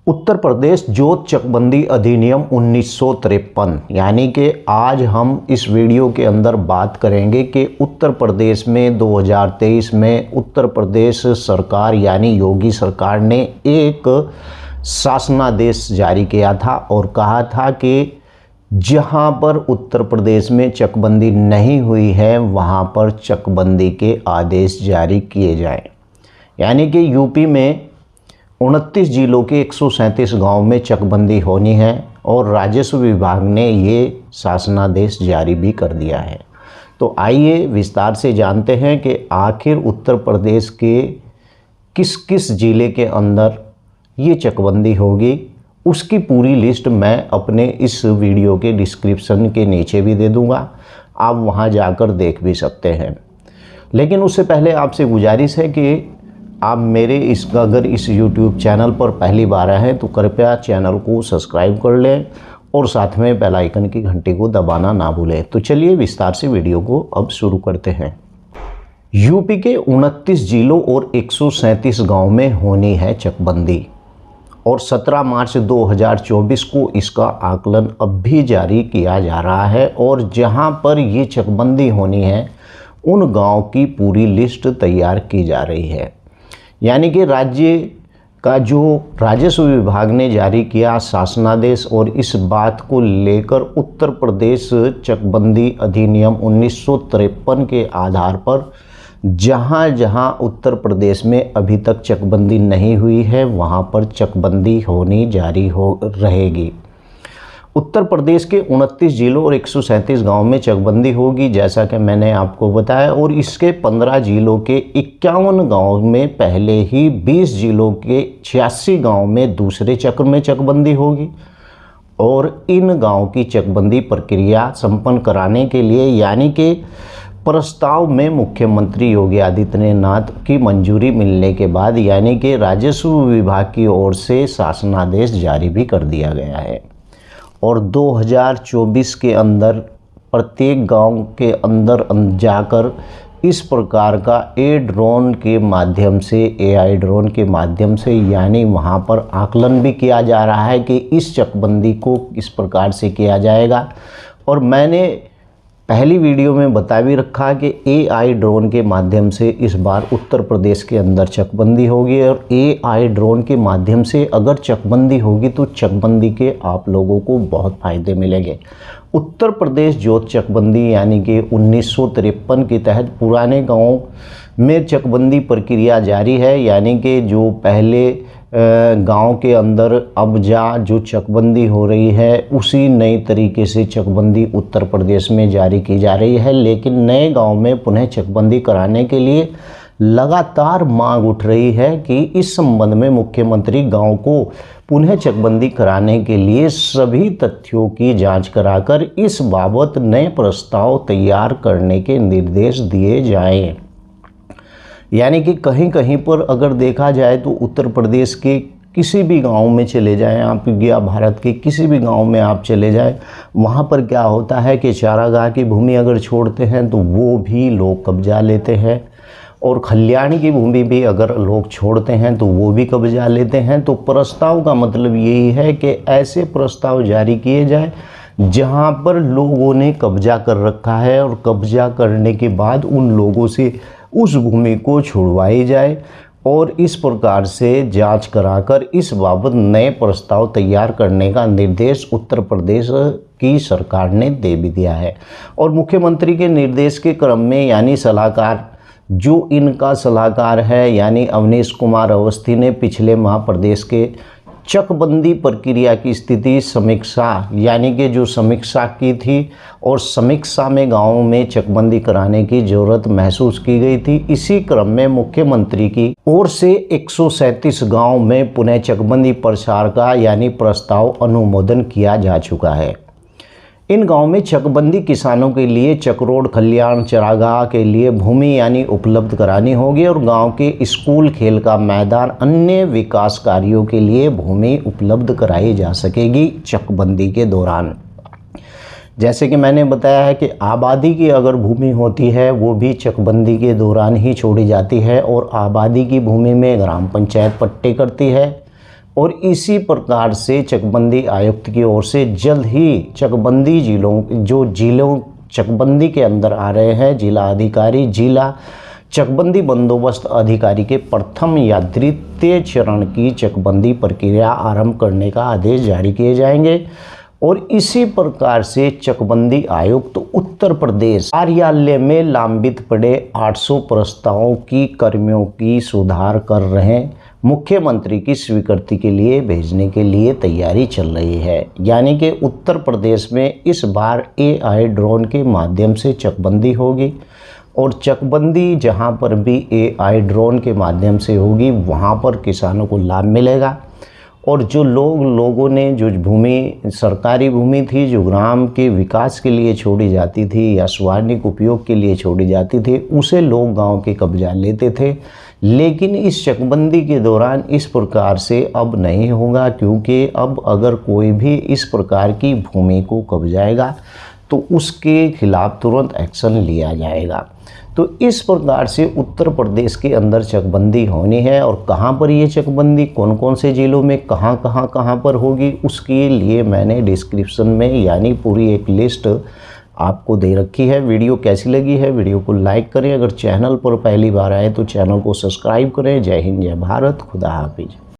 उत्तर प्रदेश जोत चकबंदी अधिनियम 1953, यानी कि आज हम इस वीडियो के अंदर बात करेंगे कि उत्तर प्रदेश में 2023 में उत्तर प्रदेश सरकार यानी योगी सरकार ने एक शासनादेश जारी किया था और कहा था कि जहां पर उत्तर प्रदेश में चकबंदी नहीं हुई है वहां पर चकबंदी के आदेश जारी किए जाएं। यानी कि यूपी में 29 जिलों के 137 गांव में चकबंदी होनी है और राजस्व विभाग ने ये शासनादेश जारी भी कर दिया है। तो आइए विस्तार से जानते हैं कि आखिर उत्तर प्रदेश के किस किस ज़िले के अंदर ये चकबंदी होगी। उसकी पूरी लिस्ट मैं अपने इस वीडियो के डिस्क्रिप्शन के नीचे भी दे दूंगा, आप वहां जाकर देख भी सकते हैं। लेकिन उससे पहले आपसे गुजारिश है कि आप मेरे अगर इस YouTube चैनल पर पहली बार आए हैं तो कृपया चैनल को सब्सक्राइब कर लें और साथ में बेल आइकन की घंटी को दबाना ना भूलें। तो चलिए विस्तार से वीडियो को अब शुरू करते हैं। यूपी के 29 जिलों और 137 गांव में होनी है चकबंदी और 17 मार्च 2024 को इसका आकलन अब भी जारी किया जा रहा है और जहां पर ये चकबंदी होनी है उन गांव की पूरी लिस्ट तैयार की जा रही है। यानी कि राज्य का जो राजस्व विभाग ने जारी किया शासनादेश और इस बात को लेकर उत्तर प्रदेश चकबंदी अधिनियम 1953 के आधार पर जहां जहां उत्तर प्रदेश में अभी तक चकबंदी नहीं हुई है वहां पर चकबंदी होनी जारी हो रहेगी। उत्तर प्रदेश के 29 जिलों और 137 गांव में चकबंदी होगी जैसा कि मैंने आपको बताया, और इसके 15 जिलों के 51 गांव में पहले ही, 20 जिलों के 86 गांव में दूसरे चक्र में चकबंदी होगी। और इन गांव की चकबंदी प्रक्रिया संपन्न कराने के लिए यानी कि प्रस्ताव में मुख्यमंत्री योगी आदित्यनाथ की मंजूरी मिलने के बाद यानी कि राजस्व विभाग की ओर से शासनादेश जारी भी कर दिया गया है और 2024 के अंदर प्रत्येक गांव के अंदर जाकर इस प्रकार का ड्रोन के माध्यम से, AI ड्रोन के माध्यम से, यानी वहां पर आकलन भी किया जा रहा है कि इस चकबंदी को किस प्रकार से किया जाएगा। और मैंने पहली वीडियो में बता भी रखा कि AI ड्रोन के माध्यम से इस बार उत्तर प्रदेश के अंदर चकबंदी होगी और AI ड्रोन के माध्यम से अगर चकबंदी होगी तो चकबंदी के आप लोगों को बहुत फ़ायदे मिलेंगे। उत्तर प्रदेश जोत चकबंदी यानी कि 1953 के तहत पुराने गांवों में चकबंदी प्रक्रिया जारी है, यानी कि जो पहले गांव के अंदर अब जो चकबंदी हो रही है उसी नई तरीके से चकबंदी उत्तर प्रदेश में जारी की जा रही है। लेकिन नए गांव में पुनः चकबंदी कराने के लिए लगातार मांग उठ रही है कि इस संबंध में मुख्यमंत्री गांव को पुनः चकबंदी कराने के लिए सभी तथ्यों की जांच कराकर इस बाबत नए प्रस्ताव तैयार करने के निर्देश दिए जाएं। यानी कि कहीं कहीं पर अगर देखा जाए तो उत्तर प्रदेश के किसी भी गांव में चले जाएं आप, या भारत के किसी भी गांव में आप चले जाएं, वहां पर क्या होता है कि चारागाह की भूमि अगर छोड़ते हैं तो वो भी लोग कब्जा लेते हैं और खलियान की भूमि भी अगर लोग छोड़ते हैं तो वो भी कब्जा लेते हैं। तो प्रस्ताव का मतलब यही है कि ऐसे प्रस्ताव जारी किए जाए जहां पर लोगों ने कब्जा कर रखा है और कब्जा करने के बाद उन लोगों से उस भूमि को छुड़वाई जाए और इस प्रकार से जांच कराकर इस बाबत नए प्रस्ताव तैयार करने का निर्देश उत्तर प्रदेश की सरकार ने दे भी दिया है। और मुख्यमंत्री के निर्देश के क्रम में यानी सलाहकार, जो इनका सलाहकार है यानी अवनीश कुमार अवस्थी ने पिछले माह प्रदेश के चकबंदी प्रक्रिया की स्थिति समीक्षा यानी कि जो समीक्षा की थी और समीक्षा में गांवों में चकबंदी कराने की जरूरत महसूस की गई थी। इसी क्रम में मुख्यमंत्री की ओर से 137 गांव में पुनः चकबंदी प्रसार का यानी प्रस्ताव अनुमोदन किया जा चुका है। इन गांव में चकबंदी किसानों के लिए चकरोड खलियान चरागाह के लिए भूमि यानी उपलब्ध करानी होगी और गांव के स्कूल, खेल का मैदान, अन्य विकास कार्यों के लिए भूमि उपलब्ध कराई जा सकेगी चकबंदी के दौरान। जैसे कि मैंने बताया है कि आबादी की अगर भूमि होती है वो भी चकबंदी के दौरान ही छोड़ी जाती है और आबादी की भूमि में ग्राम पंचायत पट्टे करती है। और इसी प्रकार से चकबंदी आयुक्त की ओर से जल्द ही चकबंदी जिलों चकबंदी के अंदर आ रहे हैं जिला अधिकारी, जिला चकबंदी बंदोबस्त अधिकारी के प्रथम या द्वितीय चरण की चकबंदी प्रक्रिया आरंभ करने का आदेश जारी किए जाएंगे। और इसी प्रकार से चकबंदी आयुक्त उत्तर प्रदेश कार्यालय में लंबित पड़े 800 प्रस्तावों की कर्मियों की सुधार कर रहे मुख्यमंत्री की स्वीकृति के लिए भेजने के लिए तैयारी चल रही है। यानी कि उत्तर प्रदेश में इस बार AI ड्रोन के माध्यम से चकबंदी होगी और चकबंदी जहां पर भी AI ड्रोन के माध्यम से होगी वहां पर किसानों को लाभ मिलेगा। और जो लोगों ने जो भूमि सरकारी भूमि थी जो ग्राम के विकास के लिए छोड़ी जाती थी या सार्वजनिक उपयोग के लिए छोड़ी जाती थी उसे लोग गांव के कब्जा लेते थे। लेकिन इस चकबंदी के दौरान इस प्रकार से अब नहीं होगा, क्योंकि अब अगर कोई भी इस प्रकार की भूमि को कब्जाएगा तो उसके खिलाफ तुरंत एक्शन लिया जाएगा। तो इस प्रकार से उत्तर प्रदेश के अंदर चकबंदी होनी है। और कहाँ पर ये चकबंदी कौन कौन से ज़िलों में कहाँ पर होगी उसके लिए मैंने डिस्क्रिप्शन में यानी पूरी एक लिस्ट आपको दे रखी है। वीडियो कैसी लगी है वीडियो को लाइक करें, अगर चैनल पर पहली बार आए तो चैनल को सब्सक्राइब करें। जय हिंद, जय भारत, खुदा हाफिज।